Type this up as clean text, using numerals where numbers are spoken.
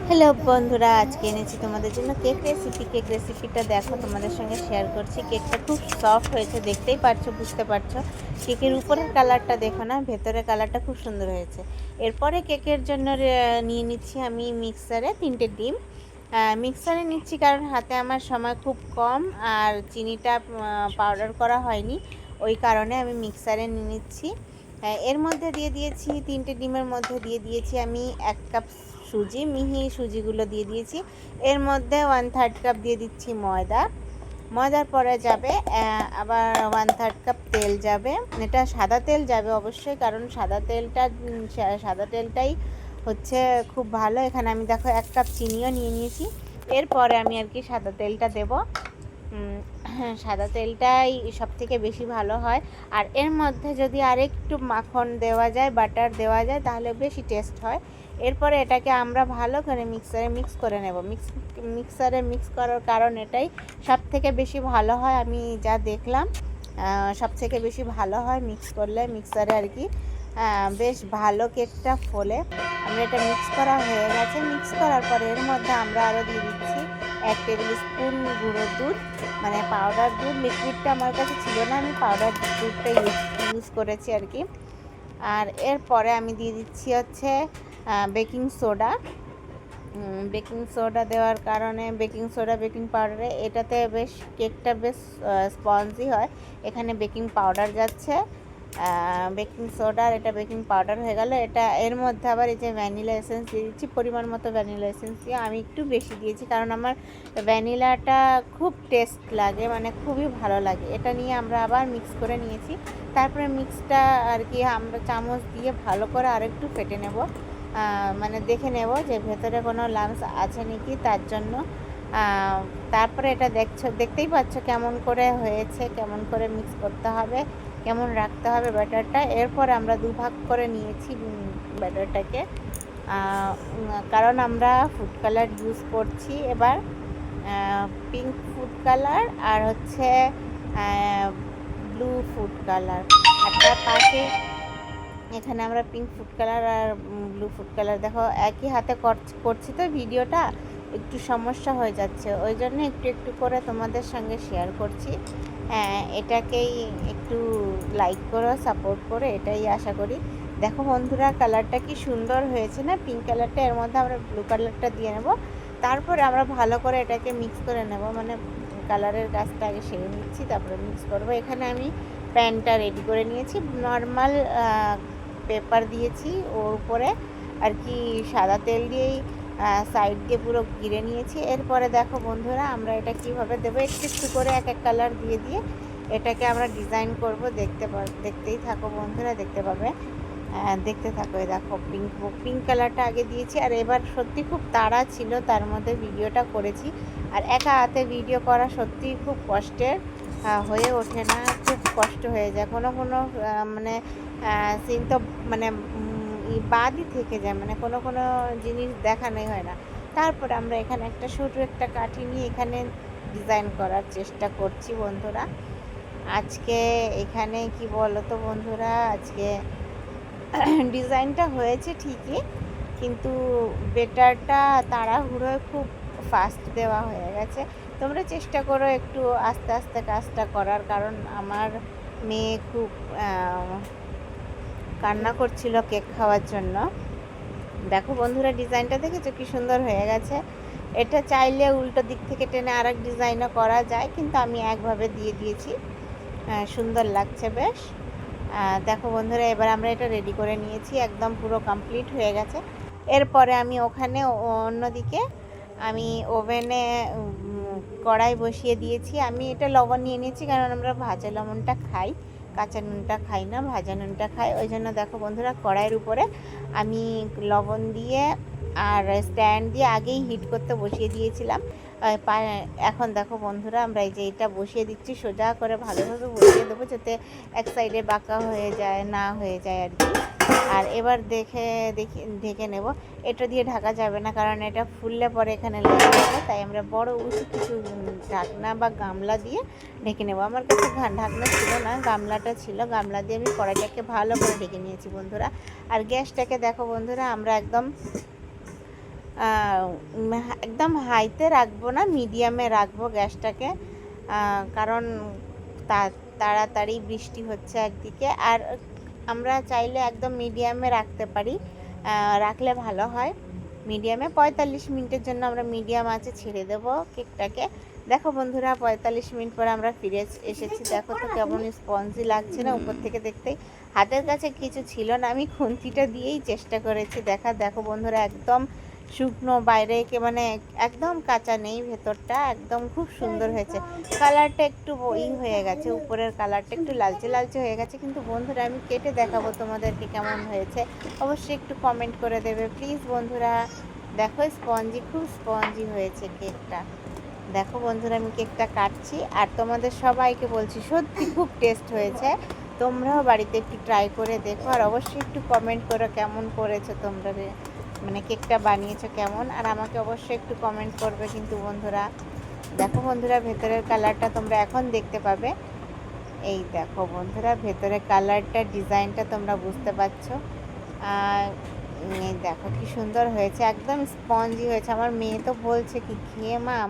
Hello বন্ধুরা, আজকে এনেছি তোমাদের জন্য কেক রেসিপি। কেক রেসিপিটা দেখো, তোমাদের সঙ্গে শেয়ার করছি। কেকটা খুব সফট হয়েছে, দেখতেই পারছো, বুঝতে পারছো। কেকের উপরের কালারটা দেখো না, ভেতরের কালারটা খুব সুন্দর হয়েছে। এরপরে কেকের জন্য নিয়ে নিচ্ছি আমি মিক্সারে 3টে ডিম। মিক্সারে নিচ্ছি কারণ হাতে আমার সময় খুব কম, আর চিনিটা পাউডার করা হয়নি, ওই কারণে আমি মিক্সারে নিয়ে নিচ্ছি। এর মধ্যে দিয়ে দিয়েছি 3টে ডিমের মধ্যে দিয়ে দিয়েছি আমি 1 কাপ সুজি, মিহি সুজিগুলো দিয়ে দিয়েছি। এর মধ্যে 1/3 কাপ দিয়ে দিচ্ছি ময়দা। ময়দার পরে যাবে আবার 1/3 কাপ তেল যাবে। এটা সাদা তেল যাবে অবশ্যই, কারণ সাদা তেলটাই হচ্ছে খুব ভালো। এখানে আমি দেখো 1 কাপ চিনিও নিয়ে নিয়েছি। এরপরে আমি আর কি সাদা তেলটা দেব। সাদা তেলটাই সবথেকে বেশি ভালো হয়। আর এর মধ্যে যদি আরেকটু মাখন দেওয়া যায়, বাটার দেওয়া যায়, তাহলে বেশি টেস্ট হয়। এরপরে এটাকে আমরা ভালো করে মিক্সারে মিক্স করে নেব। মিক্সারে মিক্স করার কারণ এটাই সবথেকে বেশি ভালো হয়, আমি যা দেখলাম সবথেকে বেশি ভালো হয় মিক্স করলে, মিক্সারে আর কি বেশ ভালো কেকটা ফোলে। আমরা এটা মিক্স করা হয়ে গেছে। মিক্স করার পরে এর মধ্যে আমরা আরও দিয়ে দিচ্ছি 1 টেবিল স্পুন গুঁড়ো দুধ, মানে পাউডার দুধ। লিকুইডটা আমার কাছে ছিল না, আমি পাউডার দুধটা ইউজ করেছি আর কি। আর এরপরে আমি দিয়ে দিচ্ছি হচ্ছে বেকিং সোডা। বেকিং সোডা দেওয়ার কারণে, বেকিং সোডা বেকিং পাউডারে এটাতে বেশ কেকটা বেশ স্পঞ্জি হয়। এখানে বেকিং পাউডার যাচ্ছে, বেকিং সোডা আর এটা বেকিং পাউডার হয়ে গেল। এটা এর মধ্যে আবার এই যে ভ্যানিলা এসেন্স দিয়ে দিচ্ছি, পরিমাণ মতো ভ্যানিলা এসেন্স দিয়ে। আমি একটু বেশি দিয়েছি কারণ আমার ভ্যানিলাটা খুব টেস্ট লাগে, মানে খুবই ভালো লাগে। এটা নিয়ে আমরা আবার মিক্স করে নিয়েছি। তারপরে মিক্সটা আর কি আমরা চামচ দিয়ে ভালো করে আরেকটু ফেটে নেব, মানে দেখে নেব যে ভেতরে কোনো লামস আছে নাকি, তার জন্য। তারপরে এটা দেখতেই পাচ্ছ কেমন করে হয়েছে, কেমন করে মিক্স করতে হবে, কেমন রাখতে হবে ব্যাটারটা। এরপর আমরা 2 ভাগ করে নিয়েছি ব্যাটারটাকে, কারণ আমরা ফুড কালার ইউজ করছি এবার, পিঙ্ক ফুড কালার আর হচ্ছে ব্লু ফুড কালার। আর তার পাশে এখানে আমরা পিঙ্ক ফুড কালার আর ব্লু ফুড কালার, দেখো একই হাতে করছি তো ভিডিওটা, একটু সমস্যা হয়ে যাচ্ছে, ওই জন্য একটু একটু করে তোমাদের সঙ্গে শেয়ার করছি। এটাকেই একটু লাইক করো, সাপোর্ট করো, এটাই আশা করি। দেখো বন্ধুরা, কালারটা কি সুন্দর হয়েছে না, পিঙ্ক কালারটা। এর মধ্যে আমরা ব্লু কালারটা দিয়ে নেব। তারপরে আমরা ভালো করে এটাকে মিক্স করে নেব, মানে কালারের কাজটা আগে সেরে নিচ্ছি, তারপরে মিক্স করব। এখানে আমি প্যানটা রেডি করে নিয়েছি, নর্মাল পেপার দিয়েছি ওর উপরে আর কি, সাদা তেল দিয়েই সাইড দিয়ে পুরো ঘিরে নিয়েছি। এরপরে দেখো বন্ধুরা, আমরা এটা কিভাবে দেবো, একটু একটু করে এক এক কালার দিয়ে দিয়ে এটাকে আমরা ডিজাইন করব। দেখতেই থাকো বন্ধুরা, দেখতে পাবে, দেখতে থাকো। এই দেখো পিঙ্ক কালারটা আগে দিয়েছি। আর এবার সত্যি খুব তাড়া ছিল, তার মধ্যে ভিডিওটা করেছি। আর একা হাতে ভিডিও করা সত্যিই খুব কষ্টের, হয়ে ওঠে না, খুব কষ্ট হয়ে যায়। কোনো কোনো মানে সিন তো মানে বাদই থেকে যায়, মানে কোনো কোনো জিনিস দেখানোই হয় না। তারপরে আমরা এখানে একটা ছোটো একটা কাঠি নিয়ে এখানে ডিজাইন করার চেষ্টা করছি বন্ধুরা। আজকে এখানে কি বলো তো বন্ধুরা, আজকে ডিজাইনটা হয়েছে ঠিকই, কিন্তু বেটারটা তাড়াহুড়োয় খুব ফাস্ট দেওয়া হয়ে গেছে। তোমরা চেষ্টা করো একটু আস্তে আস্তে কাজটা করার, কারণ আমার মেয়ে খুব কান্না করছিল কেক খাওয়ার জন্য। দেখো বন্ধুরা, ডিজাইনটা দেখেছো কি সুন্দর হয়ে গেছে। এটা চাইলে উল্টো দিক থেকে টেনে আরেক ডিজাইনও করা যায়, কিন্তু আমি একভাবে দিয়ে দিয়েছি, সুন্দর লাগছে বেশ। দেখো বন্ধুরা, এবার আমরা এটা রেডি করে নিয়েছি, একদম পুরো কমপ্লিট হয়ে গেছে। এরপরে আমি ওখানে অন্যদিকে আমি ওভেনে কড়াই বসিয়ে দিয়েছি। আমি এটা লবণ নিয়ে নিয়েছি, কারণ আমরা ভাজা লবণটা খাই, কাঁচা নুনটা খাই না, ভাজা নুনটা খাই। ওই জন্য দেখো বন্ধুরা, কড়াইয়ের উপরে আমি লবণ দিয়ে আর স্ট্যান্ড দিয়ে আগেই হিট করতে বসিয়ে দিয়েছিলাম। এখন দেখো বন্ধুরা, আমরা এই যে এটা বসিয়ে দিচ্ছি, সোজা করে ভালোভাবে বসিয়ে দেবো, যাতে এক সাইডে বাঁকা হয়ে যায় না হয়ে যায় আর কি। আর এবার ঢেকে নেব। এটা দিয়ে ঢাকা যাবে না, কারণ এটা ফুললে পরে এখানে লেগে যাবে, তাই আমরা বড় উঁচু কিছু ঢাকনা বা গামলা দিয়ে ঢেকে নেব। আমার কাছে ঢাকনা ছিল না, গামলাটা ছিল, গামলা দিয়ে আমি কড়াইটাকে ভালো করে ঢেকে নিয়েছি বন্ধুরা। আর গ্যাসটাকে দেখো বন্ধুরা, আমরা একদম একদম হাইতে রাখবো না, মিডিয়ামে রাখবো গ্যাসটাকে, কারণ তাড়াতাড়ি বৃষ্টি হচ্ছে একদিকে, আর আমরা চাইলে একদম মিডিয়ামে রাখতে পারি, রাখলে ভালো হয়। মিডিয়ামে 45 মিনিটের জন্য আমরা মিডিয়াম আঁচে ছেড়ে দেবো কেকটাকে। দেখো বন্ধুরা, 45 মিনিট পরে আমরা ফিরে এসেছি। দেখো তো কেমন স্পঞ্জি লাগছে না উপর থেকে দেখতেই। হাতের কাছে কিছু ছিল না, আমি খুন্তিটা দিয়েই চেষ্টা করেছি। দেখো বন্ধুরা, একদম শুকনো, বাইরে মানে একদম কাঁচা নেই, ভেতরটা একদম খুব সুন্দর হয়েছে। কালারটা একটু হয়ে গেছে, উপরের কালারটা একটু লালচে লালচে হয়ে গেছে, কিন্তু বন্ধুরা আমি কেটে দেখাবো তোমাদেরকে কেমন হয়েছে। অবশ্যই একটু কমেন্ট করে দেবে প্লিজ বন্ধুরা। দেখো স্পঞ্জি, খুব স্পঞ্জি হয়েছে কেকটা। দেখো বন্ধুরা, আমি কেকটা কাটছি আর তোমাদের সবাইকে বলছি সত্যি খুব টেস্ট হয়েছে। তোমরাও বাড়িতে একটু ট্রাই করে দেখো, আর অবশ্যই একটু কমেন্ট করো কেমন করেছো তোমরা, মানে কেকটা বানিয়েছো কেমন, আর আমাকে অবশ্যই একটু কমেন্ট করবে কিন্তু বন্ধুরা। দেখো বন্ধুরা, ভেতরের কালারটা তোমরা এখন দেখতে পাবে। এই দেখো বন্ধুরা, ভেতরের কালারটা, ডিজাইনটা তোমরা বুঝতে পারছো। এই দেখো কি সুন্দর হয়েছে, একদম স্পঞ্জি হয়েছে। আমার মেয়ে তো বলছে কি খেয়ে মা